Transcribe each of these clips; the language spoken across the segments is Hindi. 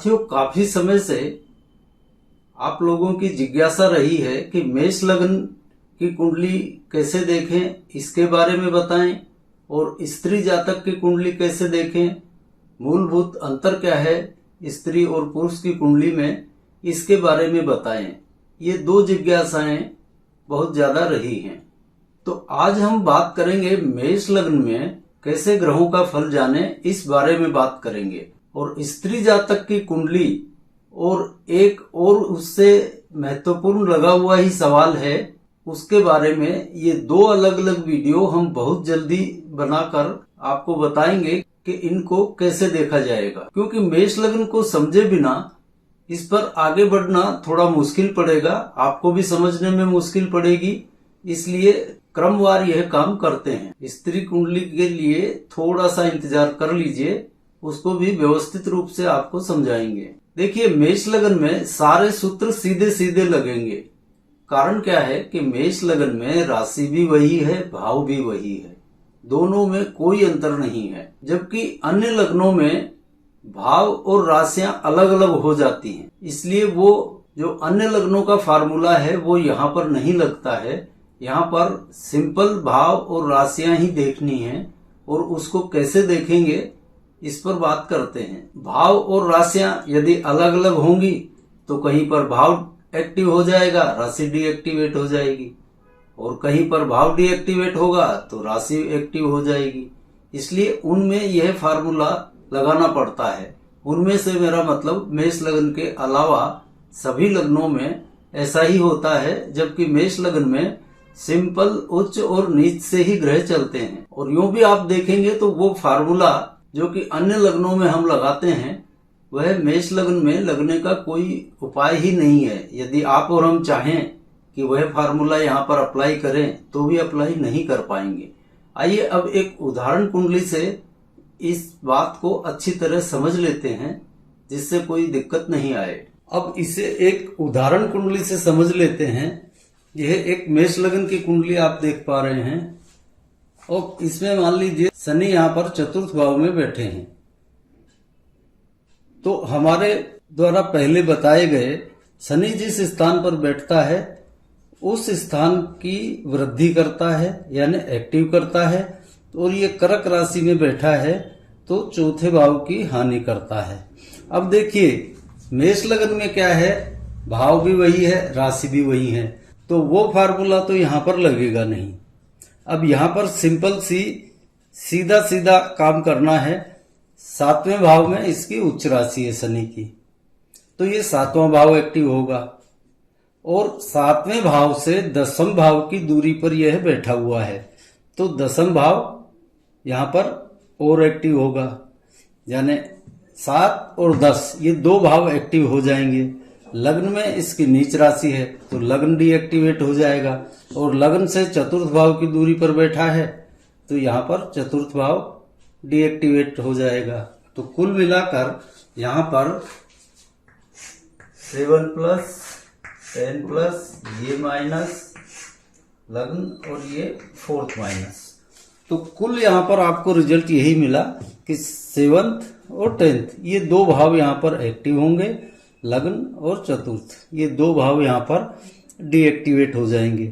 साथियों, काफी समय से आप लोगों की जिज्ञासा रही है कि मेष लग्न की कुंडली कैसे देखें, इसके बारे में बताएं, और स्त्री जातक की कुंडली कैसे देखें, मूलभूत अंतर क्या है स्त्री और पुरुष की कुंडली में, इसके बारे में बताएं। ये दो जिज्ञासाएं बहुत ज्यादा रही हैं। तो आज हम बात करेंगे मेष लग्न में कैसे ग्रहों का फल जाने, इस बारे में बात करेंगे। और स्त्री जातक की कुंडली और एक और उससे महत्वपूर्ण लगा हुआ ही सवाल है, उसके बारे में ये दो अलग अलग वीडियो हम बहुत जल्दी बनाकर आपको बताएंगे कि इनको कैसे देखा जाएगा। क्योंकि मेष लग्न को समझे बिना इस पर आगे बढ़ना थोड़ा मुश्किल पड़ेगा, आपको भी समझने में मुश्किल पड़ेगी, इसलिए क्रमवार यह काम करते हैं। स्त्री कुंडली के लिए थोड़ा सा इंतजार कर लीजिए, उसको भी व्यवस्थित रूप से आपको समझाएंगे। देखिए, मेष लग्न में सारे सूत्र सीधे सीधे लगेंगे। कारण क्या है कि मेष लग्न में राशि भी वही है, भाव भी वही है, दोनों में कोई अंतर नहीं है। जबकि अन्य लग्नों में भाव और राशियां अलग अलग हो जाती हैं, इसलिए वो जो अन्य लग्नों का फार्मूला है वो यहाँ पर नहीं लगता है। यहाँ पर सिंपल भाव और राशियां ही देखनी है, और उसको कैसे देखेंगे इस पर बात करते हैं। भाव और राशियां यदि अलग अलग होंगी तो कहीं पर भाव एक्टिव हो जाएगा, राशि डीएक्टिवेट हो जाएगी, और कहीं पर भाव डीएक्टिवेट होगा तो राशि एक्टिव हो जाएगी। इसलिए उनमें यह फार्मूला लगाना पड़ता है। उनमें से मेरा मतलब मेष लग्न के अलावा सभी लग्नों में ऐसा ही होता है। जबकि मेष लग्न में सिंपल उच्च और नीच से ही ग्रह चलते हैं। और यूं भी आप देखेंगे तो वो फार्मूला जो कि अन्य लग्नों में हम लगाते हैं वह मेष लग्न में लगने का कोई उपाय ही नहीं है। यदि आप और हम चाहें कि वह फार्मूला यहाँ पर अप्लाई करें तो भी अप्लाई नहीं कर पाएंगे। आइए अब एक उदाहरण कुंडली से इस बात को अच्छी तरह समझ लेते हैं, जिससे कोई दिक्कत नहीं आए। अब इसे एक उदाहरण कुंडली से समझ लेते हैं। यह एक मेष लग्न की कुंडली आप देख पा रहे हैं, और इसमें मान लीजिए शनि यहाँ पर चतुर्थ भाव में बैठे हैं। तो हमारे द्वारा पहले बताए गए शनि जिस स्थान पर बैठता है उस स्थान की वृद्धि करता है, यानी एक्टिव करता है। और ये कर्क राशि में बैठा है तो चौथे भाव की हानि करता है। अब देखिए, मेष लग्न में क्या है, भाव भी वही है, राशि भी वही है, तो वो फार्मूला तो यहाँ पर लगेगा नहीं। अब यहाँ पर सिंपल सीधा सीधा काम करना है। सातवें भाव में इसकी उच्च राशि है शनि की, तो ये सातवां भाव एक्टिव होगा, और सातवें भाव से दसम भाव की दूरी पर यह बैठा हुआ है, तो दसम भाव यहाँ पर और एक्टिव होगा, यानी 7 और 10 ये दो भाव एक्टिव हो जाएंगे। लग्न में इसकी नीच राशि है तो लग्न डीएक्टिवेट हो जाएगा, और लग्न से चतुर्थ भाव की दूरी पर बैठा है तो यहाँ पर चतुर्थ भाव डीएक्टिवेट हो जाएगा। तो कुल मिलाकर यहाँ पर 7+, 10+, ये माइनस लग्न और ये 4th माइनस, तो कुल यहाँ पर आपको रिजल्ट यही मिला कि 7th और 10th ये दो भाव यहाँ पर एक्टिव होंगे, लग्न और चतुर्थ ये दो भाव यहाँ पर डीएक्टिवेट हो जाएंगे।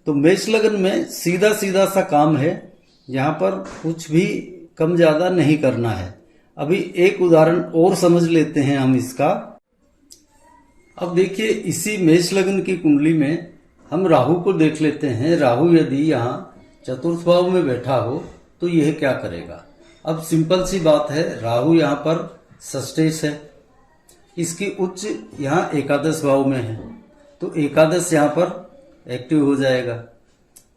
तो मेष लग्न में सीधा सीधा सा काम है, यहाँ पर कुछ भी कम ज्यादा नहीं करना है। अभी एक उदाहरण और समझ लेते हैं हम इसका। अब देखिए, इसी मेष लग्न की कुंडली में हम राहु को देख लेते हैं। राहु यदि यहाँ चतुर्थ भाव में बैठा हो तो यह क्या करेगा। अब सिंपल सी बात है, राहु यहाँ पर षष्ठेश है, इसकी उच्च यहाँ एकादश भाव में है, तो एकादश यहाँ पर एक्टिव हो जाएगा,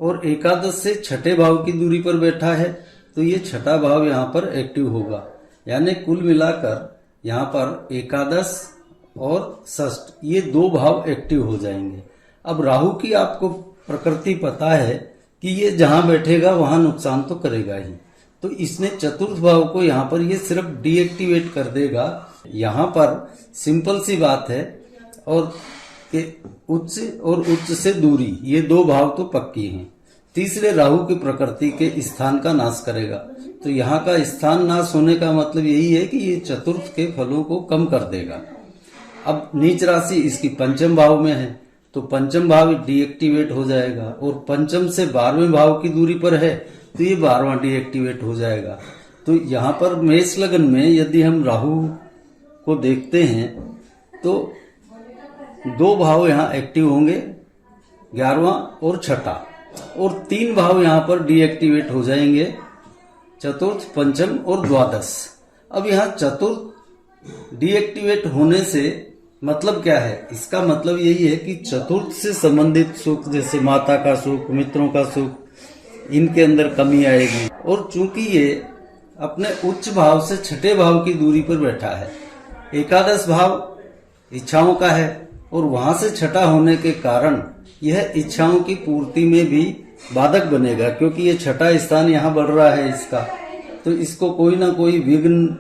और एकादश से छठे भाव की दूरी पर बैठा है तो ये छठा भाव यहाँ पर एक्टिव होगा। यानी कुल मिलाकर यहाँ पर एकादश और षष्ठ ये दो भाव एक्टिव हो जाएंगे। अब राहु की आपको प्रकृति पता है कि ये जहां बैठेगा वहां नुकसान तो करेगा ही, तो इसने चतुर्थ भाव को यहाँ पर ये सिर्फ डीएक्टिवेट कर देगा। यहाँ पर सिंपल सी बात है, और कि उच्च और उच्च से दूरी ये दो भाव तो पक्की हैं। तीसरे राहु की प्रकृति के स्थान का नाश करेगा, तो यहाँ का स्थान नाश होने का मतलब यही है कि ये चतुर्थ के फलों को कम कर देगा। अब नीच राशि इसकी पंचम भाव में है, तो पंचम भाव डीएक्टिवेट हो जाएगा, और पंचम से 12वें भाव की दूरी पर है तो ये 12वां डीएक्टिवेट हो जाएगा। तो यहाँ पर मेष लग्न में यदि हम राहु को देखते हैं तो 2 भाव यहाँ एक्टिव होंगे, 11वां और छठा, और 3 भाव यहाँ पर डीएक्टिवेट हो जाएंगे, चतुर्थ, पंचम और द्वादश। अब यहाँ चतुर्थ डीएक्टिवेट होने से मतलब क्या है? इसका मतलब यही है कि चतुर्थ से संबंधित सुख, जैसे माता का सुख, मित्रों का सुख, इनके अंदर कमी आएगी। और चूंकि ये अपने उच्च भाव से छठे भाव की दूरी पर बैठा है, एकादश भाव इच्छाओं का है, और वहां से छठा होने के कारण यह इच्छाओं की पूर्ति में भी बाधक बनेगा, क्योंकि ये छठा स्थान यहाँ बढ़ रहा है इसका, तो इसको कोई ना कोई विघ्न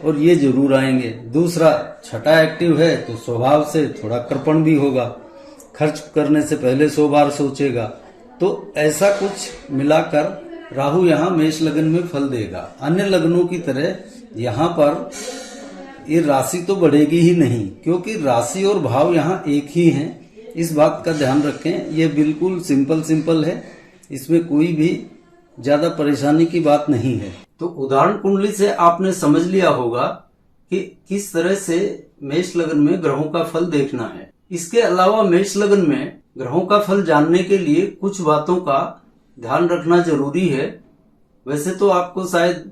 और ये जरूर आएंगे। दूसरा, छठा एक्टिव है तो स्वभाव से थोड़ा कृपण भी होगा, खर्च करने से पहले 100 बार सोचेगा। तो ऐसा कुछ मिलाकर राहु यहाँ मेष लग्न में फल देगा। अन्य लग्नों की तरह यहाँ पर ये राशि तो बढ़ेगी ही नहीं, क्योंकि राशि और भाव यहाँ एक ही हैं। इस बात का ध्यान रखें, ये बिल्कुल सिंपल है, इसमें कोई भी ज्यादा परेशानी की बात नहीं है। तो उदाहरण कुंडली से आपने समझ लिया होगा कि किस तरह से मेष लग्न में ग्रहों का फल देखना है। इसके अलावा मेष लग्न में ग्रहों का फल जानने के लिए कुछ बातों का ध्यान रखना जरूरी है। वैसे तो आपको शायद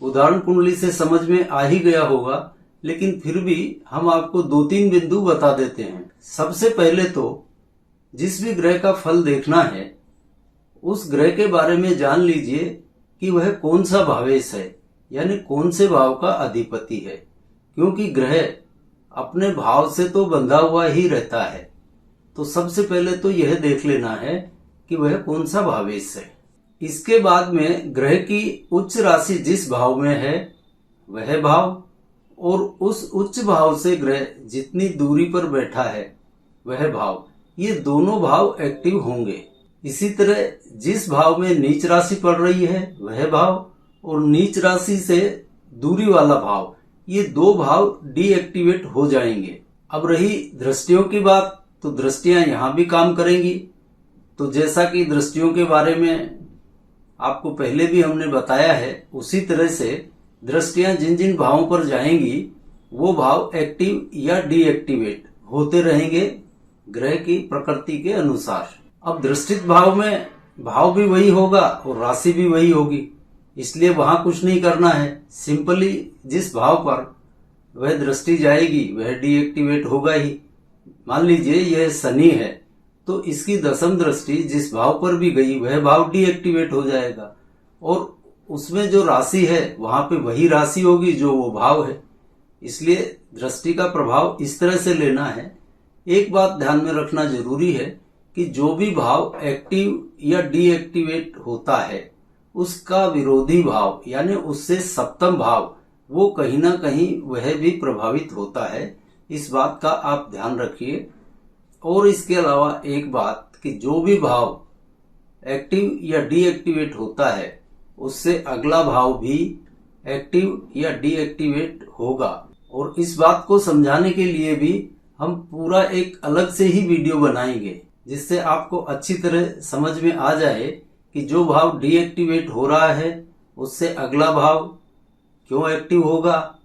उदाहरण कुंडली से समझ में आ ही गया होगा, लेकिन फिर भी हम आपको 2-3 बिंदु बता देते हैं। सबसे पहले तो जिस भी ग्रह का फल देखना है, उस ग्रह के बारे में जान लीजिए कि वह कौन सा भावेश है, यानी कौन से भाव का अधिपति है, क्योंकि ग्रह अपने भाव से तो बंधा हुआ ही रहता है। तो सबसे पहले तो यह देख लेना है कि वह कौन सा भावेश है। इसके बाद में ग्रह की उच्च राशि जिस भाव में है वह भाव, और उस उच्च भाव से ग्रह जितनी दूरी पर बैठा है वह भाव, ये दोनों भाव एक्टिव होंगे। इसी तरह जिस भाव में नीच राशि पड़ रही है वह भाव, और नीच राशि से दूरी वाला भाव, ये 2 भाव डीएक्टिवेट हो जाएंगे। अब रही दृष्टियों की बात, तो दृष्टियां यहाँ भी काम करेंगी। तो जैसा कि दृष्टियों के बारे में आपको पहले भी हमने बताया है, उसी तरह से दृष्टियां जिन जिन भावों पर जाएंगी वो भाव एक्टिव या डीएक्टिवेट होते रहेंगे ग्रह की प्रकृति के अनुसार। अब दृष्टित भाव में भाव भी वही होगा और राशि भी वही होगी, इसलिए वहां कुछ नहीं करना है। सिंपली जिस भाव पर वह दृष्टि जाएगी वह डीएक्टिवेट होगा ही। मान लीजिए यह शनि है, तो इसकी दशम दृष्टि जिस भाव पर भी गई वह भाव डीएक्टिवेट हो जाएगा, और उसमें जो राशि है वहां पे वही राशि होगी जो वो भाव है। इसलिए दृष्टि का प्रभाव इस तरह से लेना है। एक बात ध्यान में रखना जरूरी है कि जो भी भाव एक्टिव या डीएक्टिवेट होता है उसका विरोधी भाव, यानी उससे सप्तम भाव, वो कहीं ना कहीं वह भी प्रभावित होता है। इस बात का आप ध्यान रखिए। और इसके अलावा एक बात कि जो भी भाव एक्टिव या डीएक्टिवेट होता है उससे अगला भाव भी एक्टिव या डीएक्टिवेट होगा। और इस बात को समझाने के लिए भी हम पूरा एक अलग से ही वीडियो बनाएंगे, जिससे आपको अच्छी तरह समझ में आ जाए कि जो भाव डीएक्टिवेट हो रहा है उससे अगला भाव क्यों एक्टिव होगा,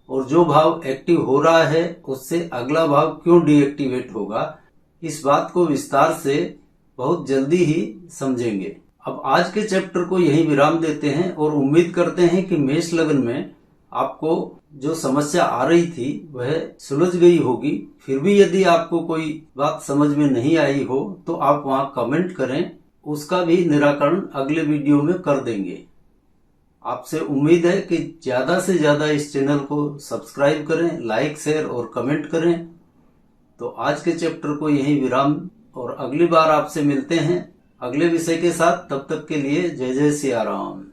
और जो भाव एक्टिव हो रहा है उससे अगला भाव क्यों डीएक्टिवेट होगा। इस बात को विस्तार से बहुत जल्दी ही समझेंगे। अब आज के चैप्टर को यहीं विराम देते हैं और उम्मीद करते हैं कि मेष लग्न में आपको जो समस्या आ रही थी वह सुलझ गई होगी। फिर भी यदि आपको कोई बात समझ में नहीं आई हो तो आप वहां कमेंट करें, उसका भी निराकरण अगले वीडियो में कर देंगे। आपसे उम्मीद है कि ज्यादा से ज्यादा इस चैनल को सब्सक्राइब करें, लाइक, शेयर और कमेंट करें। तो आज के चैप्टर को यहीं विराम, और अगली बार आपसे मिलते हैं अगले विषय के साथ। तब तक के लिए जय जय सिया राम।